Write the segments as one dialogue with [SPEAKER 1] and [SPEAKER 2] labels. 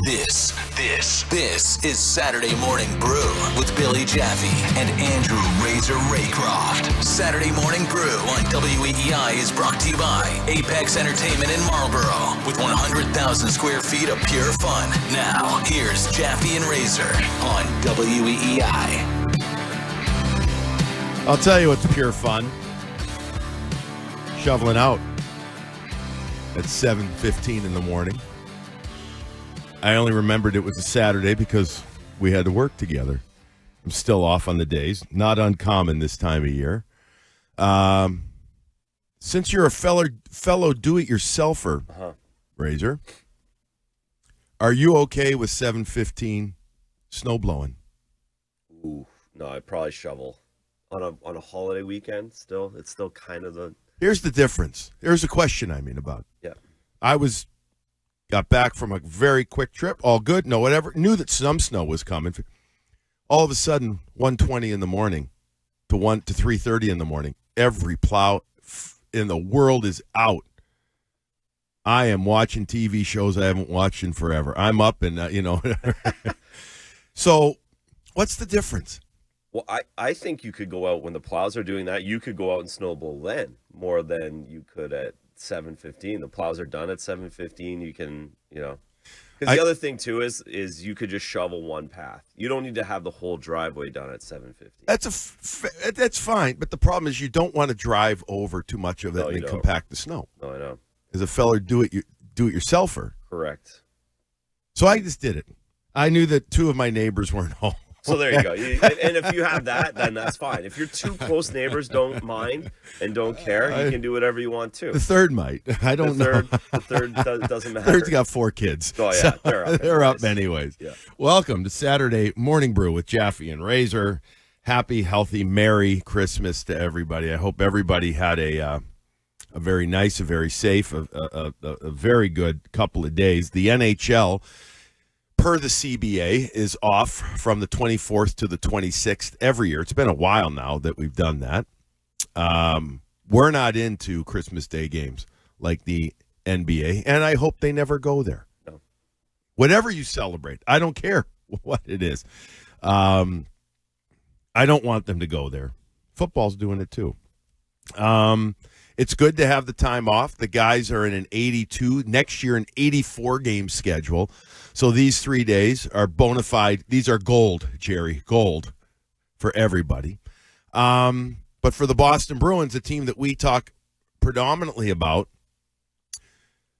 [SPEAKER 1] This is Saturday Morning Brew with Billy Jaffe and Andrew Razor Raycroft. Saturday Morning Brew on WEEI is brought to you by Apex Entertainment in Marlboro with 100,000 square feet of pure fun. Now, here's Jaffe and Razor on WEEI.
[SPEAKER 2] I'll tell you what's pure fun. Shoveling out at 7:15 in the morning. I only remembered it was a Saturday because we had to work together. I'm still off on the days. Not uncommon this time of year. Since you're a fellow do-it-yourselfer, Razor, are you okay with 7:15 snow blowing?
[SPEAKER 3] Ooh, no, I'd probably shovel on a holiday weekend. Still, it's still kind of the.
[SPEAKER 2] Here's the difference. Here's a question I mean about.
[SPEAKER 3] Yeah.
[SPEAKER 2] Got back from a very quick trip, all good, no whatever. Knew that some snow was coming. All of a sudden, 1:20 in the morning to 3:30 in the morning, every plow in the world is out. I am watching TV shows I haven't watched in forever. I'm up and, So, what's the difference?
[SPEAKER 3] Well, I think you could go out when the plows are doing that. You could go out and snowball then more than you could at 7:15. The plows are done at 7:15. You can, because the other thing too is you could just shovel one path. You don't need to have the whole driveway done at 7:15.
[SPEAKER 2] That's fine, but the problem is you don't want to drive over too much of it and compact the snow.
[SPEAKER 3] No, I know.
[SPEAKER 2] As a fella do-it-yourselfer.
[SPEAKER 3] Correct.
[SPEAKER 2] So I just did it. I knew that two of my neighbors weren't home.
[SPEAKER 3] So there you go. And if you have that, then that's fine. If your two close neighbors don't mind and don't care, you can do whatever you want too.
[SPEAKER 2] The third might. I don't know.
[SPEAKER 3] The third doesn't matter.
[SPEAKER 2] Third's got 4 kids.
[SPEAKER 3] Oh, yeah.
[SPEAKER 2] So they're up anyways. Yeah. Welcome to Saturday Morning Brew with Jaffe and Razor. Happy, healthy, Merry Christmas to everybody. I hope everybody had a very nice, a very safe, a very good couple of days. The NHL, per the CBA, is off from the 24th to the 26th every year. It's been a while now that we've done that. We're not into Christmas Day games like the NBA, and I hope they never go there.
[SPEAKER 3] No.
[SPEAKER 2] Whatever you celebrate, I don't care what it is. I don't want them to go there. Football's doing it too. It's good to have the time off. The guys are in an 82, next year an 84 game schedule. So these 3 days are bona fide. These are gold, Jerry, gold for everybody. But for the Boston Bruins, a team that we talk predominantly about,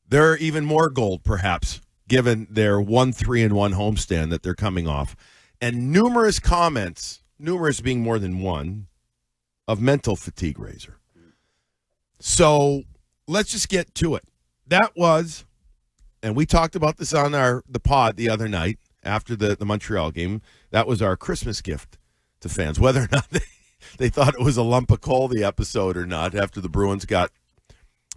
[SPEAKER 2] they're even more gold, perhaps, given their 1-3-1 homestand that they're coming off. And numerous comments, numerous being more than one, of mental fatigue, Razor. So let's just get to it. That was, and we talked about this on the pod the other night after the Montreal game. That was our Christmas gift to fans, whether or not they thought it was a lump of coal, the episode, or not, after the Bruins got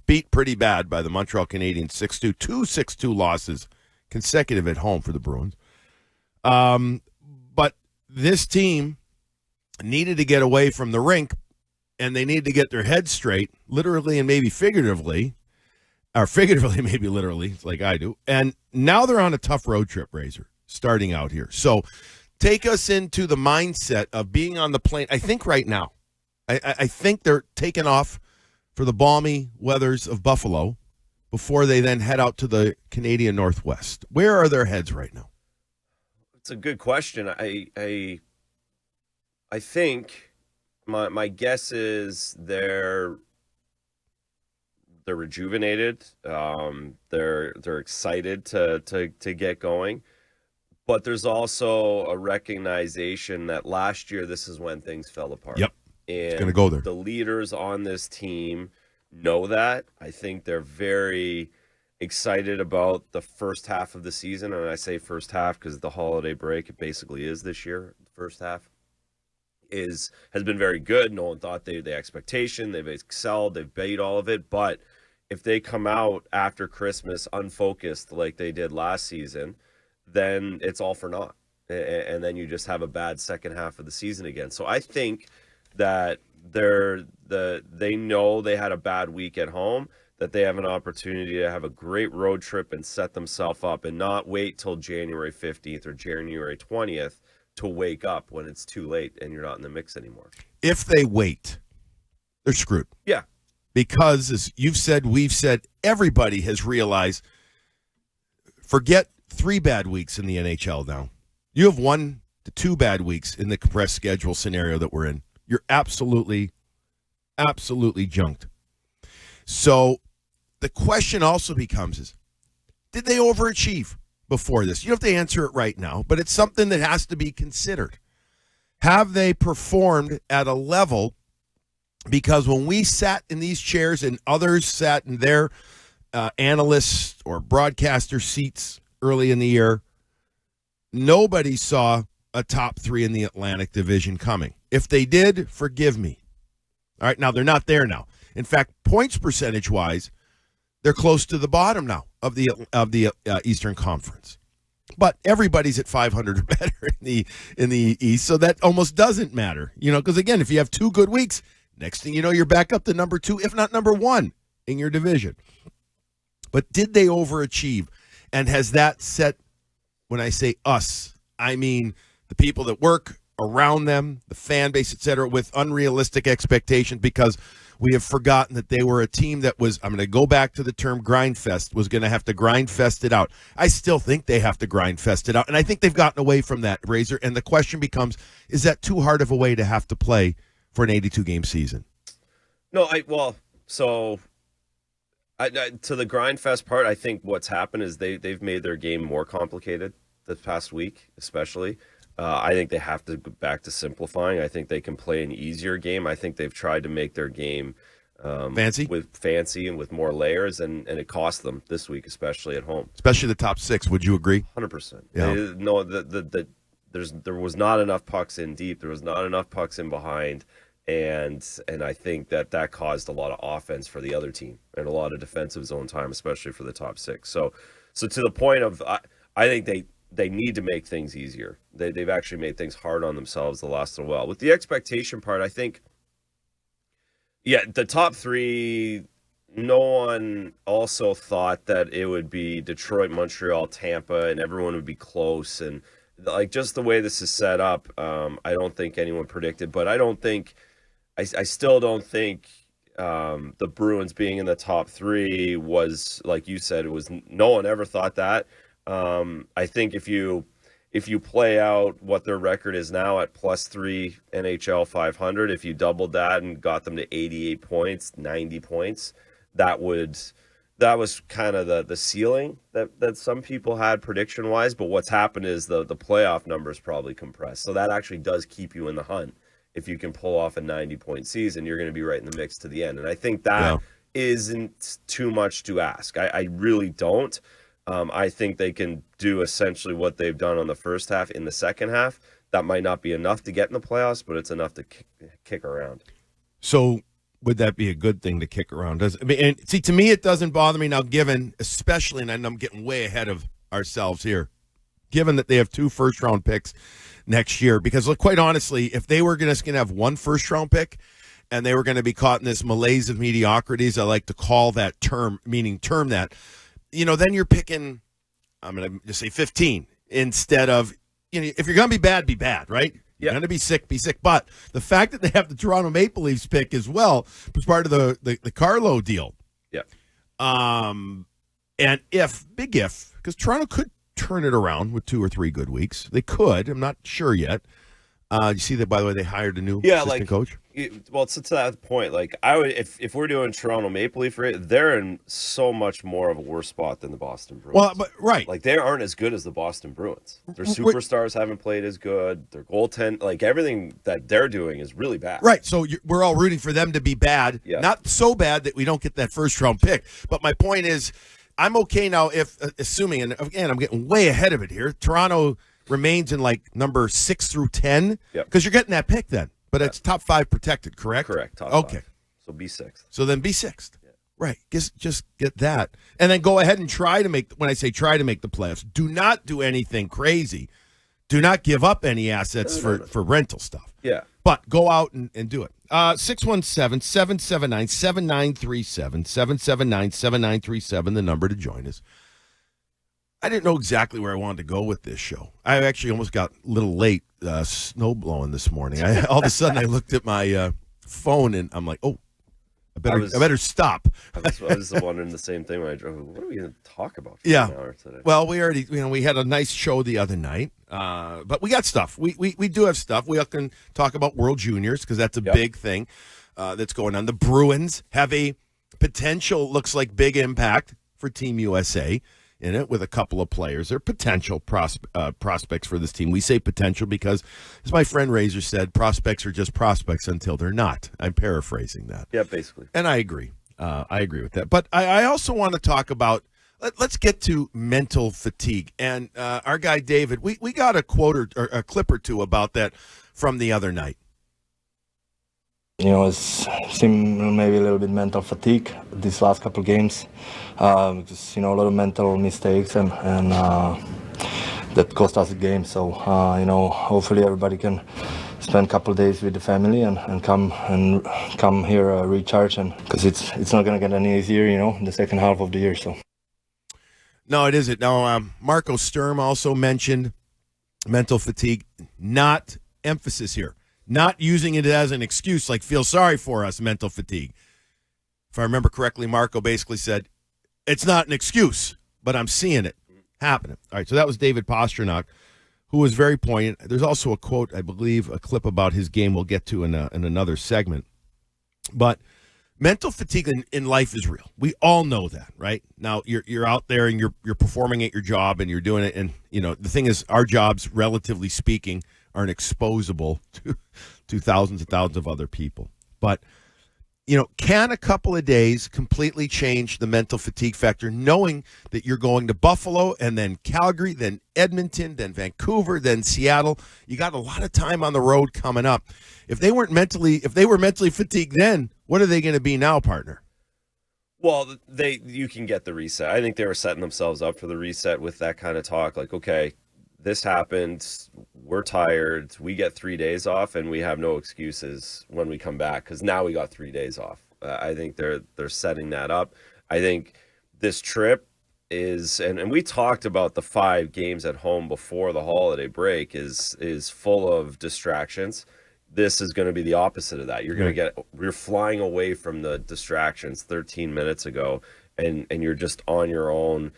[SPEAKER 2] beat pretty bad by the Montreal Canadiens 6-2, 2 6-2 losses consecutive at home for the Bruins. But this team needed to get away from the rink, and they needed to get their heads straight, literally and maybe figuratively, or figuratively, maybe literally, like I do. And now they're on a tough road trip, Razor, starting out here. So take us into the mindset of being on the plane. I think right now, I think they're taking off for the balmy weathers of Buffalo before they then head out to the Canadian Northwest. Where are their heads right now?
[SPEAKER 3] It's a good question. I think my guess is they're rejuvenated. They're excited to get going, but there's also a recognition that last year this is when things fell apart.
[SPEAKER 2] Yep,
[SPEAKER 3] and
[SPEAKER 2] it's going to go there.
[SPEAKER 3] The leaders on this team know that. I think they're very excited about the first half of the season, and I say first half because the holiday break, it basically is this year. The first half has been very good. No one thought the expectation. They've excelled. They've beat all of it. But if they come out after Christmas unfocused like they did last season, then it's all for naught. And then you just have a bad second half of the season again. So I think that they know they had a bad week at home. that they have an opportunity to have a great road trip and set themselves up and not wait till January 15th or January 20th to wake up when it's too late and you're not in the mix anymore.
[SPEAKER 2] If they wait, they're screwed.
[SPEAKER 3] Yeah.
[SPEAKER 2] Because, as you've said, we've said, everybody has realized, forget 3 bad weeks in the NHL now. You have 1 to 2 bad weeks in the compressed schedule scenario that we're in. You're absolutely junked. So the question also becomes did they overachieve before this? You don't have to answer it right now, but it's something that has to be considered. Have they performed at a level? Because when we sat in these chairs and others sat in their analyst or broadcaster seats early in the year, nobody saw a top 3 in the Atlantic Division coming. If they did, forgive me. All right, now they're not there now. In fact, points percentage-wise, they're close to the bottom now of the Eastern Conference. But everybody's at 500 or better in the East, so that almost doesn't matter. Because again, if you have 2 good weeks, next thing you know, you're back up to number 2, if not number 1 in your division. But did they overachieve? And has that set, when I say us, I mean the people that work around them, the fan base, et cetera, with unrealistic expectations, because we have forgotten that they were a team that was, I'm going to go back to the term grind fest, was going to have to grind fest it out. I still think they have to grind fest it out, and I think they've gotten away from that, Razor, and the question becomes, is that too hard of a way to have to play for an 82-game season?
[SPEAKER 3] No, to the grind fest part, I think what's happened is they've made their game more complicated this past week, especially. I think they have to go back to simplifying. I think they can play an easier game. I think they've tried to make their game fancy and with more layers, and it cost them this week, especially at home.
[SPEAKER 2] Especially the top 6. Would you agree?
[SPEAKER 3] 100%.
[SPEAKER 2] Yeah.
[SPEAKER 3] There was not enough pucks in deep. There was not enough pucks in behind. And I think that caused a lot of offense for the other team and a lot of defensive zone time, especially for the top 6. So to the point of, I think they need to make things easier. They've actually made things hard on themselves the last little while. With the expectation part, I think, the top 3, no one also thought that it would be Detroit, Montreal, Tampa, and everyone would be close. And just the way this is set up, I don't think anyone predicted, but I still don't think the Bruins being in the top 3 was, like you said, no one ever thought that. I think if you play out what their record is now at +3 NHL 500, if you doubled that and got them to 88 points, 90 points, that was kind of the ceiling that some people had prediction wise. But what's happened is the playoff numbers probably compressed, so that actually does keep you in the hunt. If you can pull off a 90-point season, you're going to be right in the mix to the end. And I think that isn't too much to ask. I really don't. I think they can do essentially what they've done on the first half in the second half. That might not be enough to get in the playoffs, but it's enough to kick around. So would that be a good thing to kick around? To me, it doesn't bother me now, given, especially, and I'm getting way ahead of ourselves here, given that they have 2 first-round picks next year. Because, look, quite honestly, if they were going to have 1 first-round pick and they were going to be caught in this malaise of mediocrities, I like to call that term that, then you're picking, I'm going to just say 15 instead of, if you're going to be bad, right? You're going to be sick, be sick. But the fact that they have the Toronto Maple Leafs pick as well was part of the Carlo deal. Yeah. And big if, because Toronto could turn it around with 2 or 3 good weeks. They could. I'm not sure yet. You see that, by the way, they hired a new assistant coach? Well, to that point, I would, if we're doing Toronto Maple Leaf, they're in so much more of a worse spot than the Boston Bruins. Well, but right. They aren't as good as the Boston Bruins. Their superstars haven't played as good. Their goaltend, everything that they're doing is really bad. Right. So we're all rooting for them to be bad. Yeah. Not so bad that we don't get that first-round pick. But my point is, I'm okay now if, assuming, and again, I'm getting way ahead of it here, Toronto remains in number 6 through 10, because you're getting that pick then. But it's top 5 protected, correct? Correct. Top 5. So be 6th. So then be 6th. Yeah. Right. Just get that. And then go ahead and try to make, when I say try to make the playoffs, do not do anything crazy. Do not give up any assets for rental stuff. Yeah.
[SPEAKER 2] But go out and do it. 617-779-7937, 779-7937, the number to join us. I didn't know exactly where I wanted to go with this show. I actually almost got a little late snow blowing this morning. All of a sudden, I looked at my phone, and I'm like, oh, I better stop.
[SPEAKER 3] I was wondering the same thing when I drove. What are we going to talk about for
[SPEAKER 2] an
[SPEAKER 3] hour today?
[SPEAKER 2] Well, we already, we had a nice show the other night, but we got stuff. We do have stuff. We can talk about World Juniors because that's a big thing that's going on. The Bruins have a potential, looks like big impact for Team USA in it with a couple of players. They're potential prospects for this team. We say potential because, as my friend Razor said, prospects are just prospects until they're not. I'm paraphrasing that.
[SPEAKER 3] Yeah, basically.
[SPEAKER 2] And I agree. I agree with that. But I also want to talk about, let's get to mental fatigue. And our guy David, we got a quote or a clip or two about that from the other night.
[SPEAKER 4] It's seemed maybe a little bit mental fatigue these last couple of games. Just, a lot of mental mistakes and that cost us a game. So, hopefully everybody can spend a couple of days with the family and come here recharge, and because it's not going to get any easier, in the second half of the year. So.
[SPEAKER 2] No, it isn't. Now, Marco Sturm also mentioned mental fatigue, not emphasis here. Not using it as an excuse, like feel sorry for us, mental fatigue. If I remember correctly, Marco basically said, it's not an excuse, but I'm seeing it happening. All right, so that was David Pastrnak, who was very poignant. There's also a quote, I believe, a clip about his game we'll get to in another segment. But mental fatigue in life is real. We all know that, right? Now, you're out there and you're performing at your job and you're doing it. And, the thing is, our jobs, relatively speaking, aren't exposable to thousands and thousands of other people. But, can a couple of days completely change the mental fatigue factor, knowing that you're going to Buffalo and then Calgary, then Edmonton, then Vancouver, then Seattle? You got a lot of time on the road coming up. If they were mentally fatigued then, what are they going to be now, partner?
[SPEAKER 3] Well, you can get the reset. I think they were setting themselves up for the reset with that kind of talk. Like, okay, this happened, we're tired, we get 3 days off, and we have no excuses when we come back because now we got 3 days off. I think they're setting that up. I think this trip is, and we talked about the 5 games at home before the holiday break, is full of distractions. This is going to be the opposite of that. You're flying away from the distractions 13 minutes ago, and you're just on your own.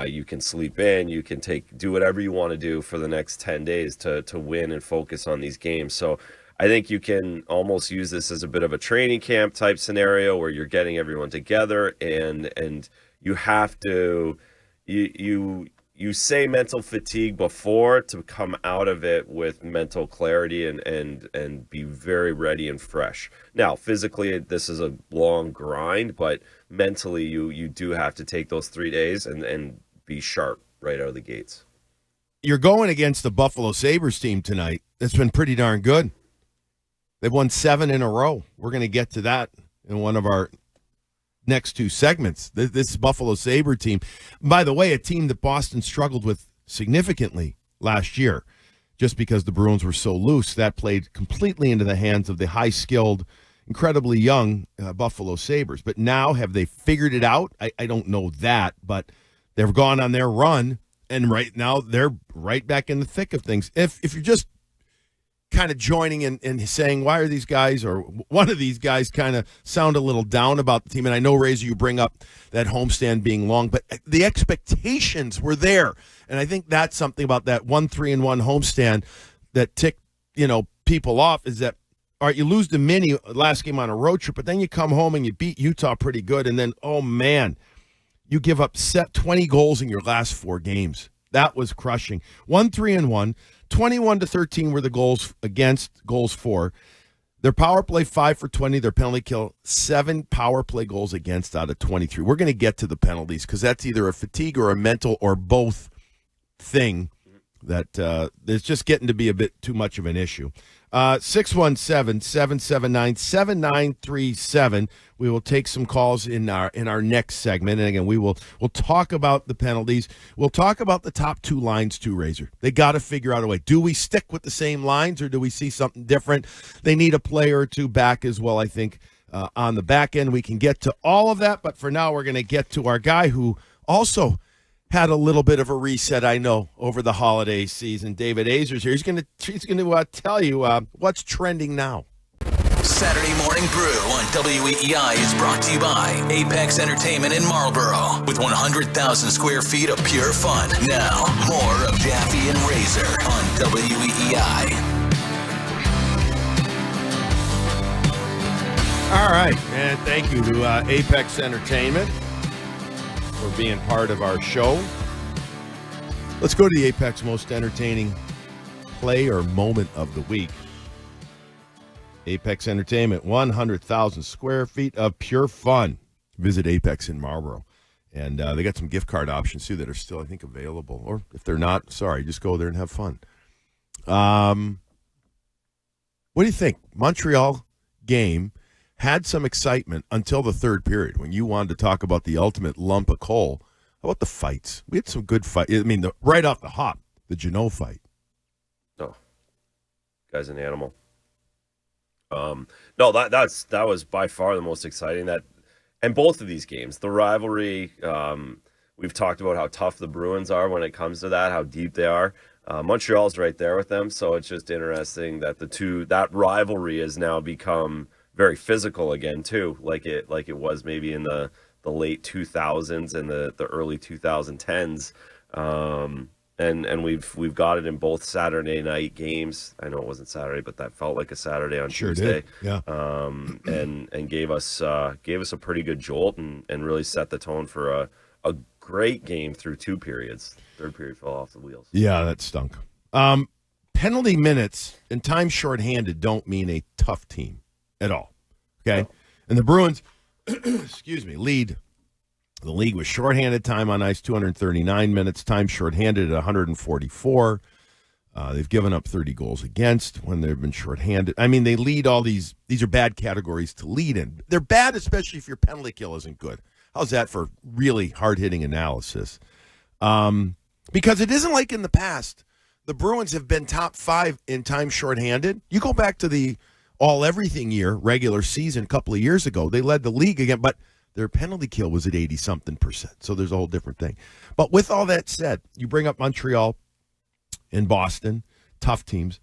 [SPEAKER 3] You can sleep in, you can do whatever you want to do for the next 10 days to win and focus on these games. So I think you can almost use this as a bit of a training camp type scenario where you're getting everyone together and you have to, you say mental fatigue before to come out of it with mental clarity and be very ready and fresh. Now, physically, this is a long grind, but mentally, you do have to take those 3 days and be sharp right out of the gates.
[SPEAKER 2] You're going against the Buffalo Sabres team tonight. That's been pretty darn good. They've won 7 in a row. We're going to get to that in one of our next 2 segments. This Buffalo Sabre team, by the way, a team that Boston struggled with significantly last year just because the Bruins were so loose. That played completely into the hands of the high-skilled, incredibly young Buffalo Sabres. But now, have they figured it out? I don't know that, but they've gone on their run, and right now they're right back in the thick of things. If you're just kind of joining and saying, why are these guys, or one of these guys kind of sound a little down about the team, and I know, Razor, you bring up that homestand being long, but the expectations were there, and I think that's something about that 1-3-1 homestand that ticked people off, is that, all right, you lose the mini last game on a road trip, but then you come home and you beat Utah pretty good, and then, oh man, you give up 20 goals in your last 4 games. That was crushing. 1-3-1, 21-13 were the goals against, goals for. Their power play 5 for 20. Their penalty kill 7 power play goals against out of 23. We're going to get to the penalties because that's either a fatigue or a mental or both thing that it's just getting to be a bit too much of an issue. 617-779-7937. We will take some calls in our next segment. And again, we'll talk about the penalties. We'll talk about the top two lines too, Razor. They got to figure out a way. Do we stick with the same lines or do we see something different? They need a player or two back as well, I think, on the back end. We can get to all of that, but for now we're going to get to our guy who also had a little bit of a reset, I know, over the holiday season. David Azer's here. He's going to tell you what's trending now.
[SPEAKER 1] Saturday Morning Brew on WEEI is brought to you by Apex Entertainment in Marlboro with 100,000 square feet of pure fun. Now, more of Jaffe and Razor on WEEI.
[SPEAKER 2] All right, and thank you to Apex Entertainment for being part of our show. Let's go to the Apex most entertaining play or moment of the week. Apex Entertainment, 100,000 square feet of pure fun. Visit Apex in Marlboro. And they got some gift card options, too, that are still, I think, available. Or if they're not, sorry, just go there and have fun. What do you think? Montreal game had some excitement until the third period when you wanted to talk about the ultimate lump of coal. How about the fights? We had some good fights. I mean, right off the hop, the Janot fight.
[SPEAKER 3] Oh, guy's an animal. No, that was by far the most exciting. And both of these games, the rivalry. We've talked about how tough the Bruins are when it comes to that, how deep they are. Montreal's right there with them, so it's just interesting that that rivalry has now become very physical again too, like it was maybe in the late 2000s and the early 2010s. And we've got it in both Saturday night games. I know it wasn't Saturday, but that felt like a Saturday on Tuesday.
[SPEAKER 2] Did. Yeah.
[SPEAKER 3] And gave us a pretty good jolt and really set the tone for a great game through two periods. Third period fell off the wheels.
[SPEAKER 2] Yeah, that stunk. Penalty minutes and time shorthanded don't mean a tough team at all. Okay? No. And the Bruins, lead the league with shorthanded time on ice, 239 minutes, time shorthanded at 144. They've given up 30 goals against when they've been shorthanded. I mean, they lead all these are bad categories to lead in. They're bad, especially if your penalty kill isn't good. How's that for really hard-hitting analysis? Because it isn't like in the past. The Bruins have been top 5 in time shorthanded. You go back to the all-everything year, regular season, a couple of years ago. They led the league again, but their penalty kill was at 80-something%. So there's a whole different thing. But with all that said, you bring up Montreal and Boston, tough teams.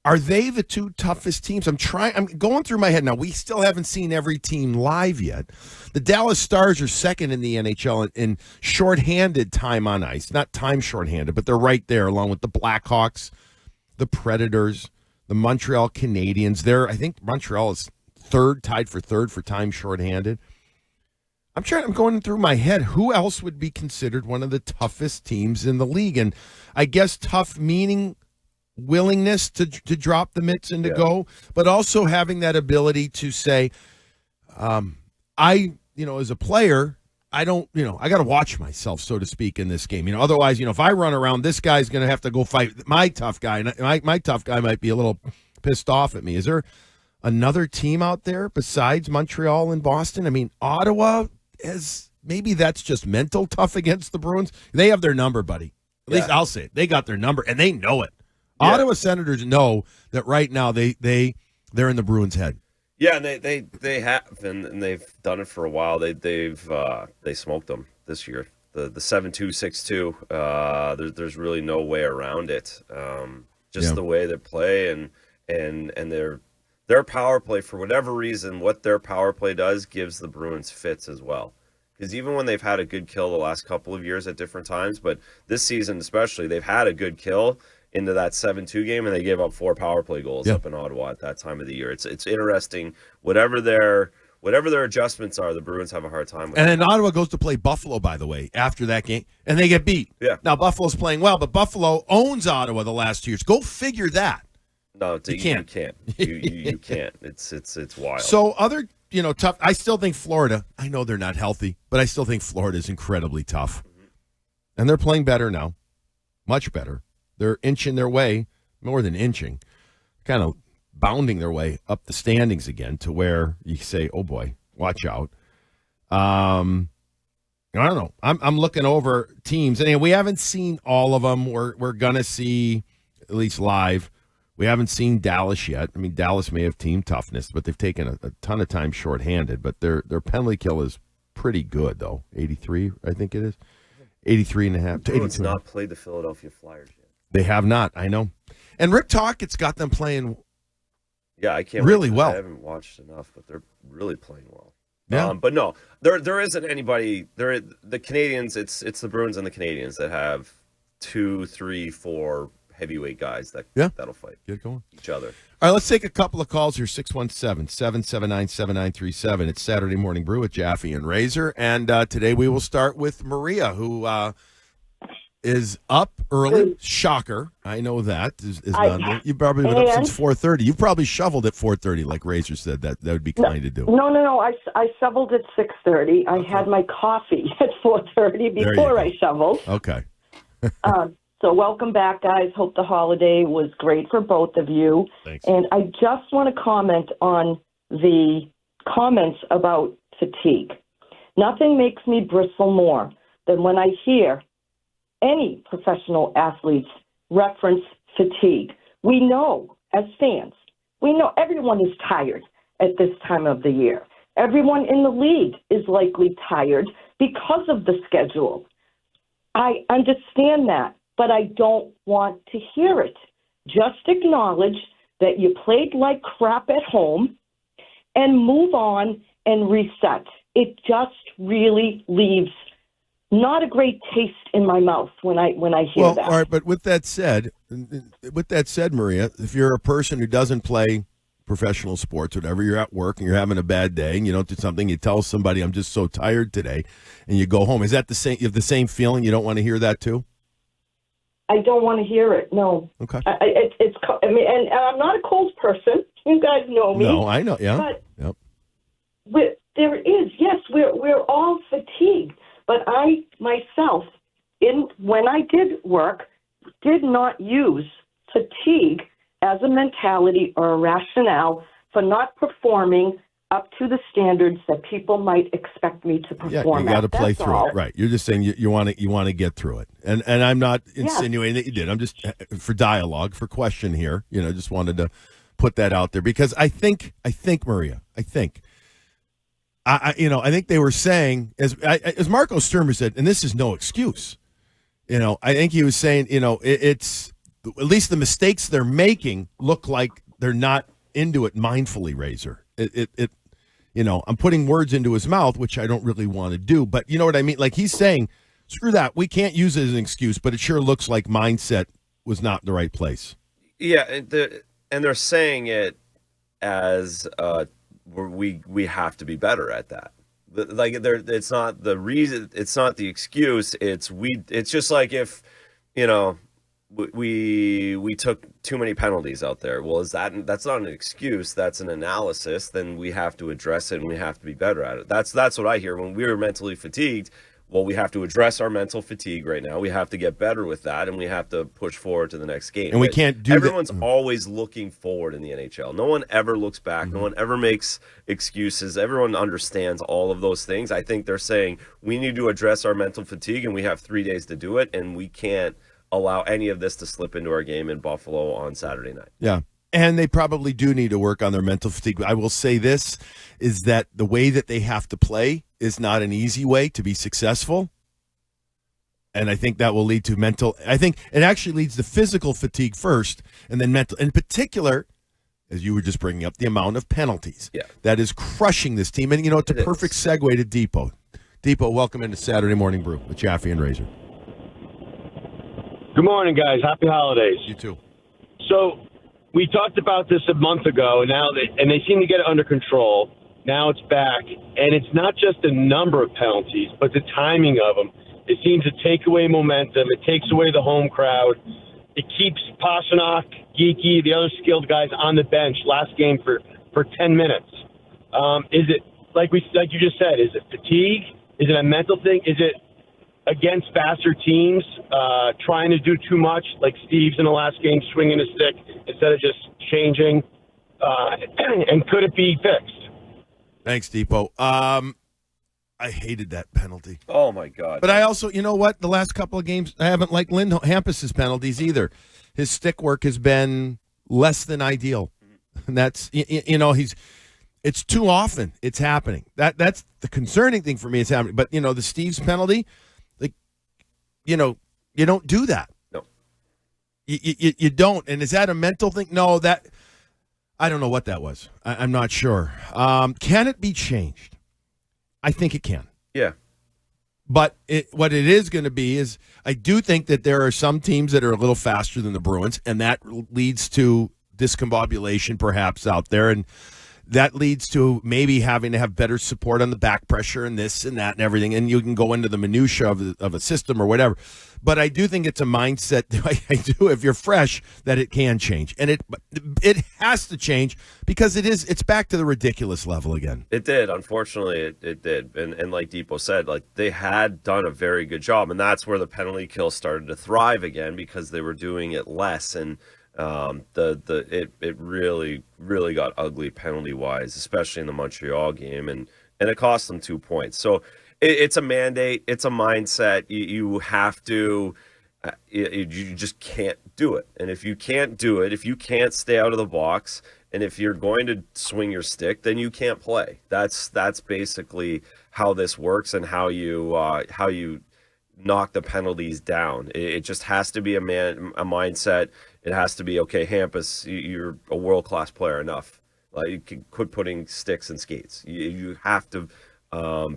[SPEAKER 2] Are they the two toughest teams? I'm going through my head now. We still haven't seen every team live yet. The Dallas Stars are second in the NHL in shorthanded time on ice. Not time shorthanded, but they're right there along with the Blackhawks, the Predators, the Montreal Canadiens. I think Montreal is tied for third for time shorthanded. I'm going through my head. Who else would be considered one of the toughest teams in the league? And I guess tough meaning willingness to drop the mitts and to go, but also having that ability to say, as a player, I don't, I got to watch myself, so to speak, in this game. Otherwise, if I run around, this guy's going to have to go fight my tough guy. And my tough guy might be a little pissed off at me. Is there another team out there besides Montreal and Boston? I mean, Ottawa maybe that's just mental tough against the Bruins. They have their number, buddy. At least I'll say it. They got their number, and they know it. Yeah. Ottawa Senators know that right now they're in the Bruins' head. Yeah, and they have, and they've done it for a while. They smoked them this year. The 7-2, 6-2. There's really no way around it. The way they play and their power play, for whatever reason, what their power play does gives the Bruins fits as well. Because even when they've had a good kill the last couple of years at different times, but this season especially, they've had a good kill into that 7-2 game, and they gave up 4 power play goals up in Ottawa at that time of the year. It's interesting. Whatever their adjustments are, the Bruins have a hard time with it. And then Ottawa goes to play Buffalo, by the way, after that game, and they get beat. Yeah. Now, Buffalo's playing well, but Buffalo owns Ottawa the last 2 years. Go figure that. No, you can't. You can't. It's wild. So other, tough. I still think Florida. I know they're not healthy, but I still think Florida is incredibly tough, and they're playing better now. much better. They're inching their way, more than inching, kind of bounding their way up the standings again to where you say, oh boy, watch out. I don't know. I'm looking over teams, and we haven't seen all of them. We're gonna see at least live. We haven't seen Dallas yet. I mean, Dallas may have team toughness, but they've taken a ton of time shorthanded. But their penalty kill is pretty good, though. 83, I think it is. 83.5 to 82.
[SPEAKER 3] Bruins not played the Philadelphia Flyers yet.
[SPEAKER 2] They have not. I know. And Rick Tocchet's got them playing.
[SPEAKER 3] Yeah, I can't
[SPEAKER 2] really well.
[SPEAKER 3] I haven't watched enough, but they're really playing well.
[SPEAKER 2] Yeah.
[SPEAKER 3] But no, there isn't anybody. The Canadians. It's the Bruins and the Canadians that have 2, 3, 4 heavyweight guys that'll fight.
[SPEAKER 2] Get going.
[SPEAKER 3] Each other.
[SPEAKER 2] All right, let's take a couple of calls here. 617-779-7937. It's Saturday Morning Brew with Jaffe and Razor, and today we will start with Maria, who is up early. Shocker. I know that is not. You've probably been up since 4:30. You've probably shoveled at 4:30, like Razor said. That would be kind to do.
[SPEAKER 5] No. I shoveled at 6:30. I had my coffee at 4:30 before I shoveled.
[SPEAKER 2] Okay.
[SPEAKER 5] So welcome back, guys. Hope the holiday was great for both of you.
[SPEAKER 2] Thanks.
[SPEAKER 5] And I just want to comment on the comments about fatigue. Nothing makes me bristle more than when I hear any professional athletes reference fatigue. We know, as fans, everyone is tired at this time of the year. Everyone in the league is likely tired because of the schedule. I understand that, but I don't want to hear it. Just acknowledge that you played like crap at home and move on and reset. It just really leaves not a great taste in my mouth when I hear that.
[SPEAKER 2] All right, but with that said, Maria, if you're a person who doesn't play professional sports, whatever, you're at work and you're having a bad day and you don't do something, you tell somebody, I'm just so tired today, and you go home. Is that the same? You have the same feeling? You don't want to hear that too?
[SPEAKER 5] I don't want to hear it. No.
[SPEAKER 2] Okay.
[SPEAKER 5] And I'm not a cold person. You guys know me.
[SPEAKER 2] No, I know. Yeah.
[SPEAKER 5] But there is, yes, we're all fatigued. But I myself, when I did work, did not use fatigue as a mentality or a rationale for not performing up to the standards that people might expect me to perform.
[SPEAKER 2] Yeah, you got to play through it, right? You're just saying you want to get through it, and I'm not insinuating that you did. I'm just for dialogue, for question here. Just wanted to put that out there because I think Maria, I think they were saying as Marco Sturmer said, and this is no excuse. I think he was saying, it's at least the mistakes they're making look like they're not into it mindfully. Razor, I'm putting words into his mouth, which I don't really want to do, but you know what I mean? Like he's saying, screw that. We can't use it as an excuse, but it sure looks like mindset was not in the right place.
[SPEAKER 3] Yeah. And they're saying it as, we have to be better at that. It's not the reason, it's not the excuse. It's just like if, we took too many penalties out there. Well, that's not an excuse. That's an analysis. Then we have to address it and we have to be better at it. That's what I hear when we're mentally fatigued. Well, we have to address our mental fatigue right now. We have to get better with that, and we have to push forward to the next game.
[SPEAKER 2] And we can't do
[SPEAKER 3] Everyone's always looking forward in the NHL. No one ever looks back. Mm-hmm. No one ever makes excuses. Everyone understands all of those things. I think they're saying we need to address our mental fatigue, and we have 3 days to do it, and we can't allow any of this to slip into our game in Buffalo on Saturday night.
[SPEAKER 2] Yeah. And they probably do need to work on their mental fatigue. I will say this, is that the way that they have to play is not an easy way to be successful. And I think that will lead to mental. I think it actually leads to physical fatigue first and then mental. In particular, as you were just bringing up, the amount of penalties.
[SPEAKER 3] Yeah.
[SPEAKER 2] That is crushing this team. And, it's a perfect segue to Depot. Depot, welcome into Saturday Morning Brew with Jaffe and Razor.
[SPEAKER 6] Good morning, guys. Happy holidays.
[SPEAKER 2] You too.
[SPEAKER 6] So we talked about this a month ago, and they seem to get it under control. Now it's back, and it's not just the number of penalties, but the timing of them. It seems to take away momentum. It takes away the home crowd. It keeps Pasternak, Geeky, the other skilled guys on the bench last game for 10 minutes. Is it like you just said? Is it fatigue? Is it a mental thing? Is it against faster teams, trying to do too much, like Steve's in the last game, swinging a stick instead of just changing? And could it be fixed?
[SPEAKER 2] Thanks, Depot. I hated that penalty.
[SPEAKER 3] Oh, my God.
[SPEAKER 2] But I also, you know what? The last couple of games, I haven't liked Lynn Hampus's penalties either. His stick work has been less than ideal. And that's, it's too often it's happening. That's the concerning thing for me. It's happening. But, the Steve's penalty, you don't do that.
[SPEAKER 3] No.
[SPEAKER 2] You don't. And is that a mental thing? No, I don't know what that was. I'm not sure. Can it be changed? I think it can.
[SPEAKER 3] Yeah.
[SPEAKER 2] But what it is going to be is I do think that there are some teams that are a little faster than the Bruins, and that leads to discombobulation perhaps out there, and that leads to maybe having to have better support on the back pressure and this and that and everything, and you can go into the minutia of a system or whatever. But I do think it's a mindset, I do, if you're fresh, that it can change. And it has to change because it's back to the ridiculous level again.
[SPEAKER 3] It did. Unfortunately, it did. And like Depot said, like they had done a very good job. And that's where the penalty kill started to thrive again because they were doing it less. And it really, really got ugly penalty-wise, especially in the Montreal game. And it cost them 2 points. So it's a mandate. It's a mindset. You have to you just can't do it. And if you can't do it, if you can't stay out of the box, and if you're going to swing your stick, then you can't play. That's basically how this works and how you knock the penalties down. It just has to be a mindset. It has to be, okay, Hampus, you're a world-class player enough. Like, you can quit putting sticks in skates. You have to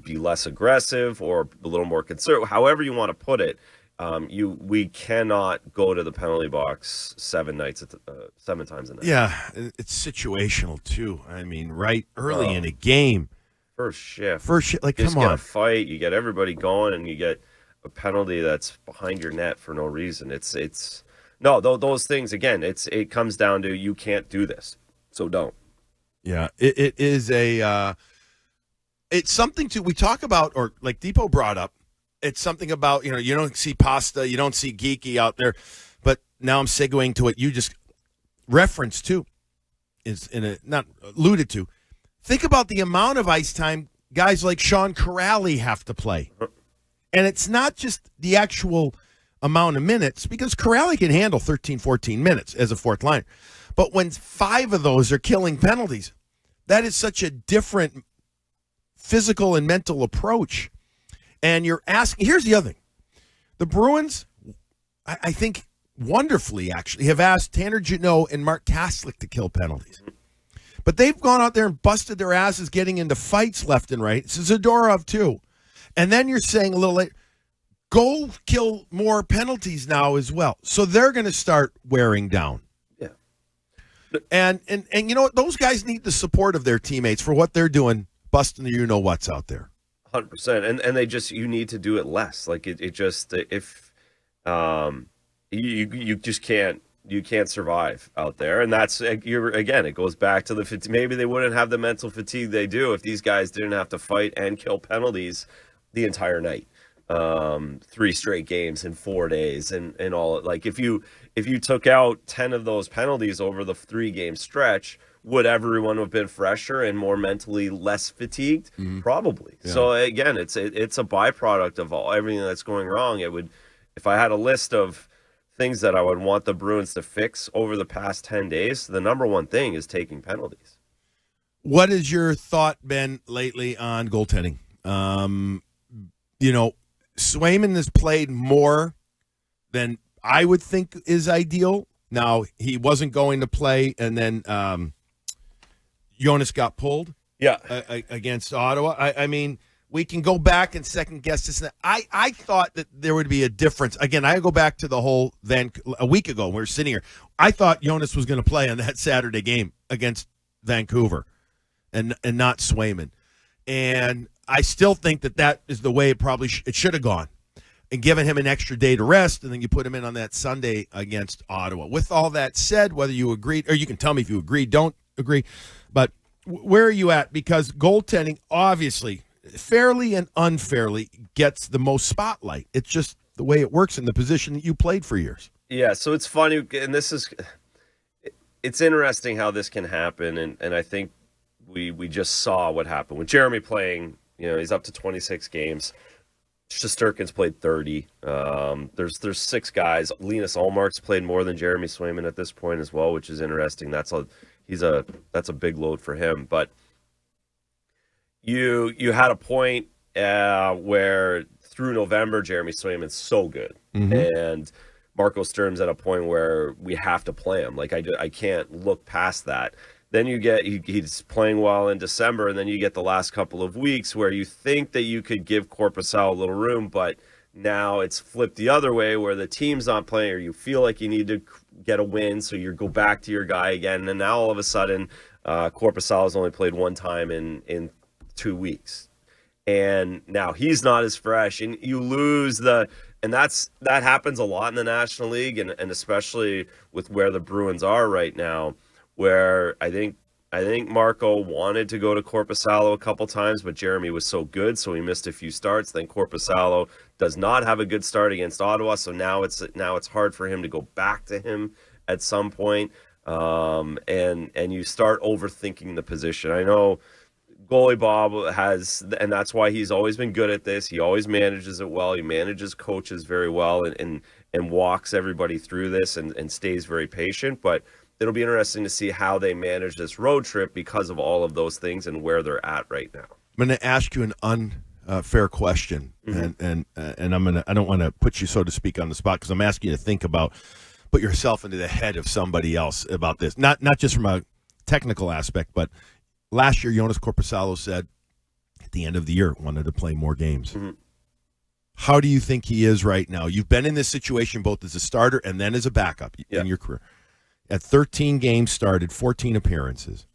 [SPEAKER 3] be less aggressive or a little more conservative, however you want to put it. We cannot go to the penalty box 7 times a night.
[SPEAKER 2] Yeah, it's situational too. I mean, right early in a game,
[SPEAKER 3] first shift,
[SPEAKER 2] like
[SPEAKER 3] you
[SPEAKER 2] come on,
[SPEAKER 3] get a fight, you get everybody going, and you get a penalty that's behind your net for no reason. It's no those things again. It comes down to you can't do this, so don't.
[SPEAKER 2] Yeah, it is it's something we talk about, or like Depot brought up. It's something about, you don't see Pasta, you don't see Geeky out there, but now I'm segueing to what you just referenced to, is not alluded to. Think about the amount of ice time guys like Sean Corrali have to play. And it's not just the actual amount of minutes, because Corrali can handle 13, 14 minutes as a fourth liner. But when 5 of those are killing penalties, that is such a different physical and mental approach. And you're asking, here's the other thing. The Bruins, I think wonderfully actually, have asked Tanner Jeannot and Mark Kaslick to kill penalties. But they've gone out there and busted their asses getting into fights left and right. Zadorov too. And then you're saying a little later, go kill more penalties now as well. So they're going to start wearing down.
[SPEAKER 3] Yeah.
[SPEAKER 2] And you know what? Those guys need the support of their teammates for what they're doing, busting the you-know-what's out there.
[SPEAKER 3] 100%, and they just, you need to do it less. Like it just, if you just can't survive out there, and that's again, it goes back to the maybe they wouldn't have the mental fatigue they do if these guys didn't have to fight and kill penalties the entire night, 3 straight games in 4 days, and all. Like if you took out 10 of those penalties over the 3-game stretch, would everyone have been fresher and more mentally less fatigued? Mm-hmm. Probably. Yeah. So again, it's a byproduct of everything that's going wrong. It would, if I had a list of things that I would want the Bruins to fix over the past 10 days, the number one thing is taking penalties.
[SPEAKER 2] What has your thought been lately on goaltending? Swayman has played more than I would think is ideal. Now, he wasn't going to play, and then Jonas got pulled against Ottawa. I mean, we can go back and second-guess this. I thought that there would be a difference. Again, I go back to the whole a week ago when we were sitting here. I thought Jonas was going to play on that Saturday game against Vancouver and not Swayman. And I still think that is the way it should have gone. And given him an extra day to rest, and then you put him in on that Sunday against Ottawa. With all that said, whether you agreed, or you can tell me if you agree, don't agree, but where are you at? Because goaltending, obviously, fairly and unfairly gets the most spotlight. It's just the way it works in the position that you played for years.
[SPEAKER 3] Yeah, so it's funny, and it's interesting how this can happen, and I think we just saw what happened with Jeremy playing. He's up to 26 games. Shesterkin's played 30. There's 6 guys. Linus Ullmark's played more than Jeremy Swayman at this point as well, which is interesting. That's a big load for him. But you had a point where through November Jeremy Swayman's so good, and Marco Sturm's at a point where we have to play him. Like I can't look past that. Then you get he's playing well in December, and then you get the last couple of weeks where you think that you could give Korpisalo a little room, but now it's flipped the other way where the team's not playing, or you feel like you need to get a win, so you go back to your guy again, and now all of a sudden Korpisalo's only played one time in 2 weeks, and now he's not as fresh, and you lose and that happens a lot in the National League, and especially with where the Bruins are right now, where I think Marco wanted to go to Korpisalo a couple times, but Jeremy was so good, so he missed a few starts. Then Korpisalo does not have a good start against Ottawa, so now it's hard for him to go back to him at some point, and you start overthinking the position. I know goalie Bob has, and that's why he's always been good at this. He always manages it well. He manages coaches very well, and walks everybody through this, and stays very patient, but it'll be interesting to see how they manage this road trip because of all of those things and where they're at right now.
[SPEAKER 2] I'm going to ask you an unfair question, and I don't want to put you, so to speak, on the spot, because I'm asking you to put yourself into the head of somebody else about this. Not just from a technical aspect, but last year Jonas Korpisalo said at the end of the year wanted to play more games. How do you think he is right now? You've been in this situation both as a starter and then as a backup in your career. At 13 games started, 14 appearances.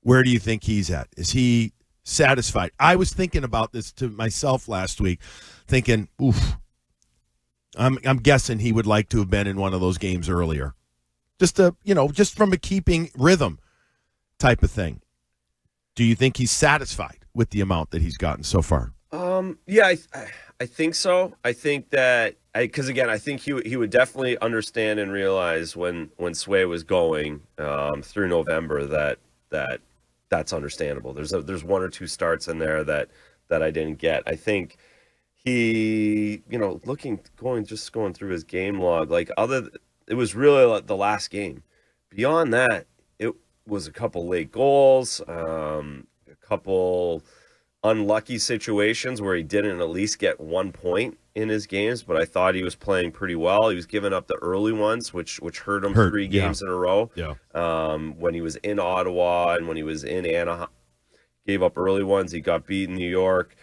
[SPEAKER 2] Where do you think he's at? Is he satisfied? I was thinking about this to myself last week, thinking, oof, I'm guessing he would like to have been in one of those games earlier. Just from a keeping rhythm type of thing. Do you think he's satisfied with the amount that he's gotten so far?
[SPEAKER 3] Yeah, I think so. I think that because again, I think he would definitely understand and realize when Sway was going through November that's understandable. There's 1 or 2 starts in there that I didn't get. I think he, going through his game log, it was really the last game. Beyond that, it was a couple late goals, a couple unlucky situations where he didn't at least get 1 point in his games, but I thought he was playing pretty well. He was giving up the early ones, which hurt him 3 games in a row. Yeah. When he was in Ottawa and when he was in Anaheim, gave up early ones. He got beat in New York.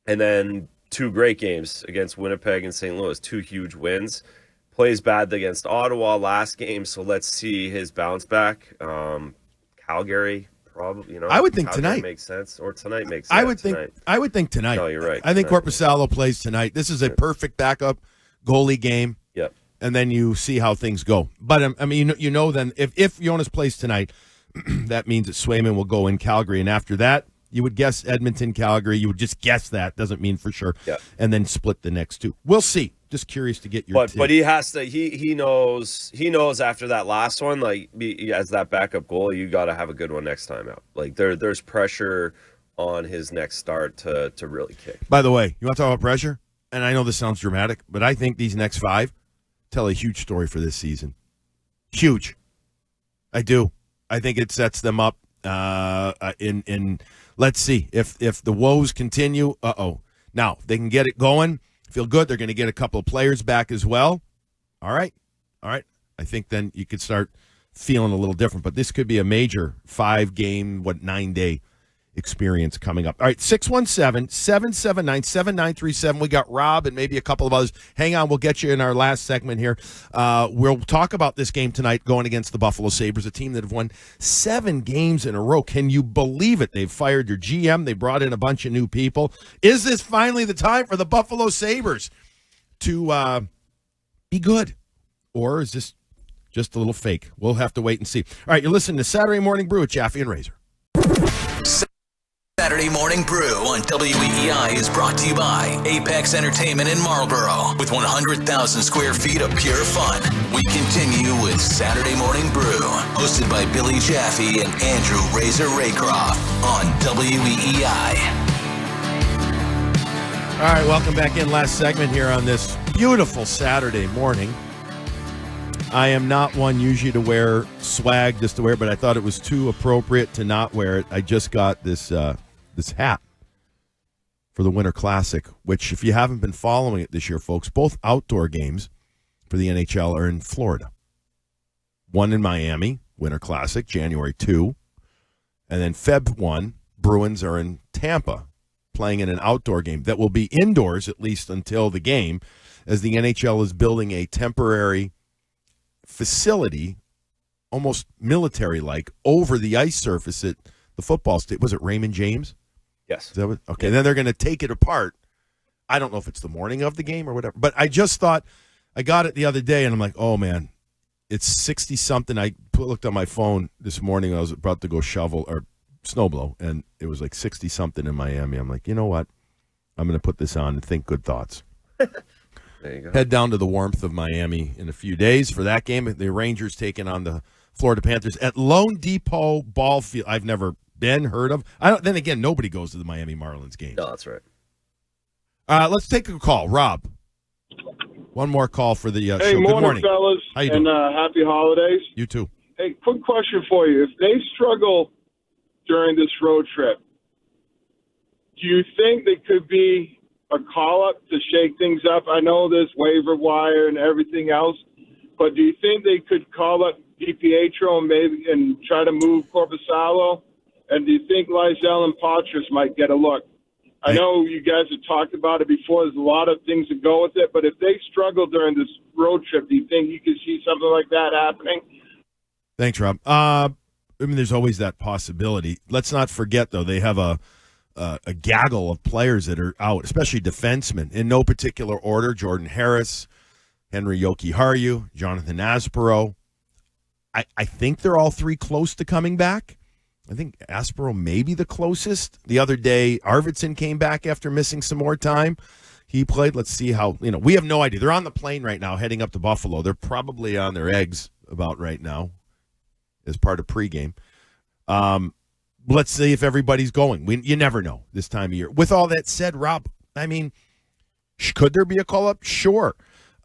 [SPEAKER 3] And then 2 great games against Winnipeg and St. Louis, 2 huge wins. Plays bad against Ottawa last game, so let's see his bounce back. Calgary, probably,
[SPEAKER 2] I would think
[SPEAKER 3] Calgary
[SPEAKER 2] tonight
[SPEAKER 3] makes sense, or tonight makes sense.
[SPEAKER 2] I would think tonight.
[SPEAKER 3] No, you're right.
[SPEAKER 2] I think Korpisalo plays tonight. This is a perfect backup goalie game.
[SPEAKER 3] Yep.
[SPEAKER 2] And then you see how things go. But I mean, then if Jonas plays tonight, that means that Swayman will go in Calgary, and after that, you would guess Edmonton, Calgary. You would just guess that. Doesn't mean for sure. Yeah. And then split the next 2. We'll see. Just curious to get your tip.
[SPEAKER 3] But he has to. He knows after that last one, as that backup goalie, you got to have a good one next time out. There's pressure on his next start to really kick.
[SPEAKER 2] By the way, you want to talk about pressure? And I know this sounds dramatic, but I think these next 5 tell a huge story for this season. Huge. I do. I think it sets them up in let's see if the woes continue. Now they can get it going. Feel good. They're going to get a couple of players back as well. All right. I think then you could start feeling a little different. But this could be a major 5-game, 9-day experience coming up. All right, 617-779-7937. We got Rob and maybe a couple of others. Hang on, we'll get you in our last segment here. We'll talk about this game tonight going against the Buffalo Sabres, a team that have won 7 games in a row. Can you believe it? They've fired their GM. They brought in a bunch of new people. Is this finally the time for the Buffalo Sabres to be good? Or is this just a little fake? We'll have to wait and see. All right, you're listening to Saturday Morning Brew with Jaffe and Razor.
[SPEAKER 1] Saturday Morning Brew on WEEI is brought to you by Apex Entertainment in Marlboro. With 100,000 square feet of pure fun, we continue with Saturday Morning Brew, hosted by Billy Jaffe and Andrew Razor Raycroft on WEEI.
[SPEAKER 2] All right, welcome back in. Last segment here on this beautiful Saturday morning. I am not one usually to wear swag just to wear it, but I thought it was too appropriate to not wear it. I just got this this hat for the Winter Classic, which if you haven't been following it this year, folks, both outdoor games for the NHL are in Florida. One in Miami, Winter Classic, January 2. And then Feb 1, Bruins are in Tampa, playing in an outdoor game that will be indoors at least until the game, as the NHL is building a temporary facility, almost military-like, over the ice surface at the football stadium. Was it Raymond James?
[SPEAKER 3] Yes.
[SPEAKER 2] Is that what, okay, then they're going to take it apart. I don't know if it's the morning of the game or whatever, but I just thought, I got it the other day, and I'm like, oh, man, it's 60-something. I looked on my phone this morning. I was about to go shovel or snowblow, and it was like 60-something in Miami. I'm like, you know what? I'm going to put this on and think good thoughts.
[SPEAKER 3] There you go.
[SPEAKER 2] Head down to the warmth of Miami in a few days for that game. The Rangers taking on the Florida Panthers at Lone Depot Ball Field. I've never been, heard of. Then again, nobody goes to the Miami Marlins game.
[SPEAKER 3] No, that's right.
[SPEAKER 2] Let's take a call. Rob, one more call for the
[SPEAKER 7] Hey,
[SPEAKER 2] show. Good
[SPEAKER 7] morning, fellas,
[SPEAKER 2] How you doing?
[SPEAKER 7] and happy holidays.
[SPEAKER 2] You too.
[SPEAKER 7] Hey, quick question for you. If they struggle during this road trip, do you think they could be a call-up to shake things up? I know there's waiver wire and everything else, but do you think they could call up DiPietro and try to move Korpisalo? And do you think Lysell and Patras might get a look? I know you guys have talked about it before. There's a lot of things that go with it, but if they struggle during this road trip, do you think you could see something like that happening?
[SPEAKER 2] Thanks, Rob. I mean, there's always that possibility. Let's not forget, though, they have a gaggle of players that are out, especially defensemen, in no particular order. Jordan Harris, Henry Jokiharju, Jonathan Aspero. I think they're all three close to coming back. I think Aspero may be the closest. The other day, Arvidsson came back after missing some more time. He played. Let's see how, we have no idea. They're on the plane right now heading up to Buffalo. They're probably on their eggs about right now as part of pregame. Let's see if everybody's going. You never know this time of year. With all that said, Rob, I mean, could there be a call-up? Sure.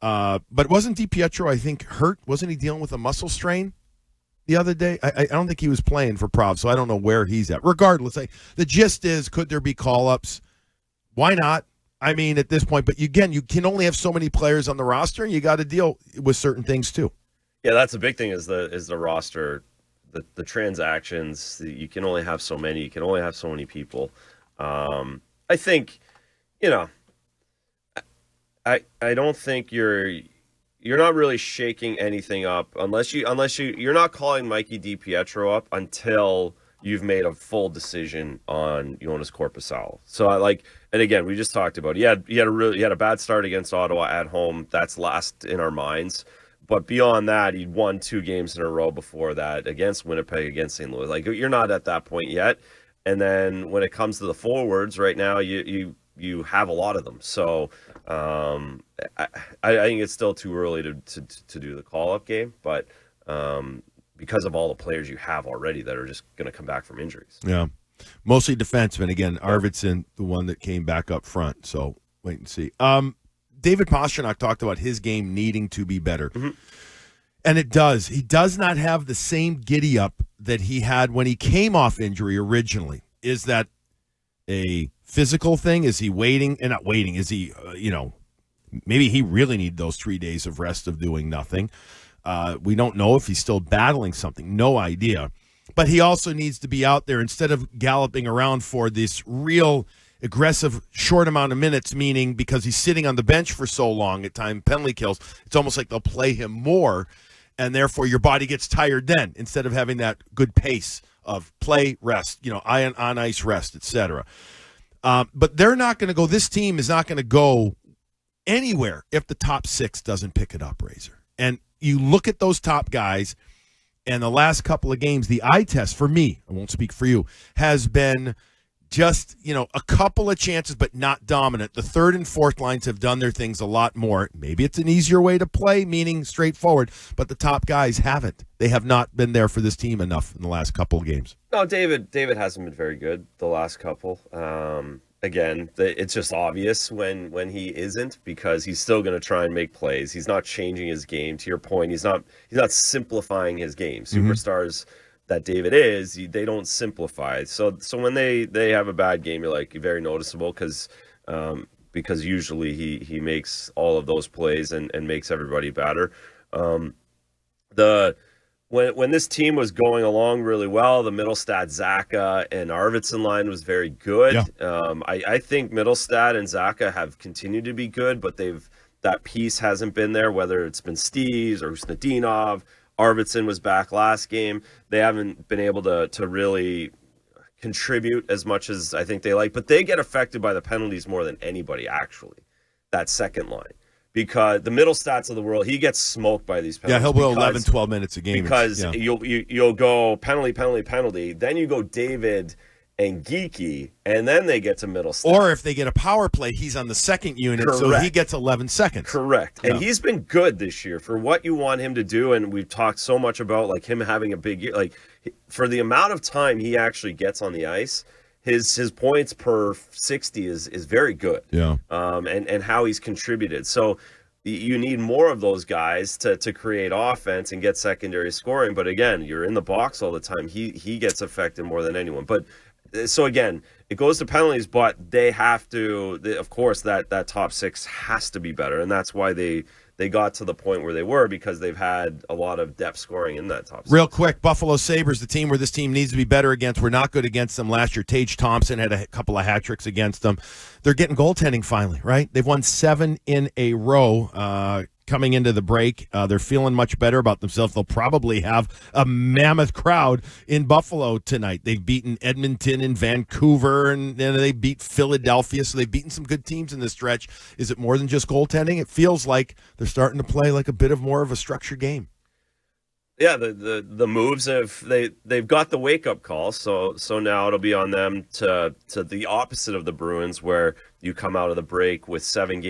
[SPEAKER 2] But wasn't DiPietro, I think, hurt? Wasn't he dealing with a muscle strain the other day? I don't think he was playing for Prov, so I don't know where he's at. Regardless, the gist is, could there be call-ups? Why not? I mean, at this point. But again, you can only have so many players on the roster, and you got to deal with certain things too.
[SPEAKER 3] Yeah, that's the big thing is the roster. The transactions, you can only have so many. You can only have so many people. I think, I don't think you're not really shaking anything up unless you're not calling Mikey DiPietro up until you've made a full decision on Jonas Korpisalo. So and again, we just talked about it. He had a bad start against Ottawa at home. That's last in our minds. But beyond that, he'd won 2 games in a row before that against Winnipeg, against St. Louis. You're not at that point yet. And then when it comes to the forwards, right now you have a lot of them. So I think it's still too early to do the call-up game. But because of all the players you have already that are just going to come back from injuries.
[SPEAKER 2] Yeah, mostly defensemen. Again, Arvidsson, the one that came back up front. So wait and see. David Pastrnak talked about his game needing to be better. Mm-hmm. And it does. He does not have the same giddy-up that he had when he came off injury originally. Is that a physical thing? Is he waiting? And not waiting. Is he, maybe he really needs those 3 days of rest of doing nothing. We don't know if he's still battling something. No idea. But he also needs to be out there instead of galloping around for this real aggressive short amount of minutes, meaning because he's sitting on the bench for so long at time penalty kills, it's almost like they'll play him more, and therefore your body gets tired then instead of having that good pace of play, rest, on ice rest, etc. But they're not going to go, this team is not going to go anywhere if the top 6 doesn't pick it up, Razor. And you look at those top guys, and the last couple of games, the eye test for me, I won't speak for you, has been just, a couple of chances, but not dominant. The third and fourth lines have done their things a lot more. Maybe it's an easier way to play, meaning straightforward, but the top guys haven't. They have not been there for this team enough in the last couple of games.
[SPEAKER 3] No, David hasn't been very good the last couple. Again, it's just obvious when he isn't, because he's still going to try and make plays. He's not changing his game. To your point, he's not simplifying his game. Superstars that David is, they don't simplify. So when they have a bad game, you're like, very noticeable, because usually he makes all of those plays and makes everybody better. When this team was going along really well, the Middlestat, Zacha, and Arvidsson line was very good. Yeah. I think Middlestat and Zacha have continued to be good, but that piece hasn't been there, whether it's been Steves or Usnadinov. Arvidsson was back last game. They haven't been able to really contribute as much as I think they like, but they get affected by the penalties more than anybody, actually, that second line. Because the Middlestats of the world, he gets smoked by these penalties.
[SPEAKER 2] Yeah, he'll go 11, 12 minutes a game.
[SPEAKER 3] Because you'll go penalty, then you go David and Geeky, and then they get to Middlestat.
[SPEAKER 2] Or if they get a power play, he's on the second unit, Correct. So he gets 11 seconds.
[SPEAKER 3] Correct. Yeah. And he's been good this year for what you want him to do, and we've talked so much about like him having a big year. Like, for the amount of time he actually gets on the ice, his points per 60 is very good.
[SPEAKER 2] Yeah.
[SPEAKER 3] And how he's contributed. So you need more of those guys to create offense and get secondary scoring. But again, you're in the box all the time. He gets affected more than anyone. But so again, it goes to penalties, but they have to. Of course, that top six has to be better, and that's why they got to the point where they were, because they've had a lot of depth scoring in that top six.
[SPEAKER 2] Real quick, Buffalo Sabres, the team where this team needs to be better against. We're not good against them last year. Tage Thompson had a couple of hat tricks against them. They're getting goaltending finally, right? They've won 7 in a row coming into the break. They're feeling much better about themselves. They'll probably have a mammoth crowd in Buffalo tonight. They've beaten Edmonton and Vancouver, and then they beat Philadelphia, so they've beaten some good teams in this stretch. Is it more than just goaltending? It feels like they're starting to play like a bit of more of a structured game.
[SPEAKER 3] Yeah, the moves they've got the wake up call, so now it'll be on them to the opposite of the Bruins, where you come out of the break with 7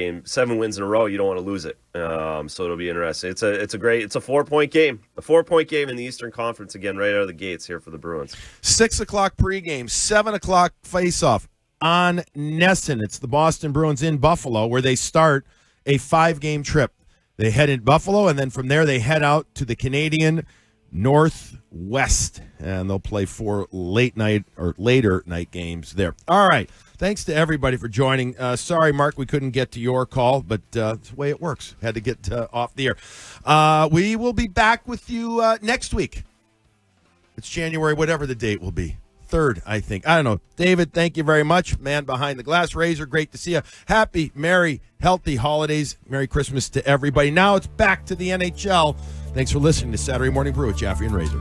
[SPEAKER 3] wins in a row. You don't want to lose it, so it'll be interesting. It's a 4-point game, a 4-point game in the Eastern Conference again, right out of the gates here for the Bruins.
[SPEAKER 2] 6:00 pregame, 7:00 faceoff on Nesson. It's the Boston Bruins in Buffalo, where they start a 5-game trip. They head in Buffalo, and then from there they head out to the Canadian Northwest, and they'll play 4 later night games there. All right. Thanks to everybody for joining. Sorry, Mark, we couldn't get to your call, but it's the way it works. Had to get off the air. We will be back with you next week. It's January, whatever the date will be. 3rd, I think. I don't know. David, thank you very much. Man behind the glass. Razor, great to see you. Happy, merry, healthy holidays. Merry Christmas to everybody. Now it's back to the NHL. Thanks for listening to Saturday Morning Brew with Jaffe and Razor.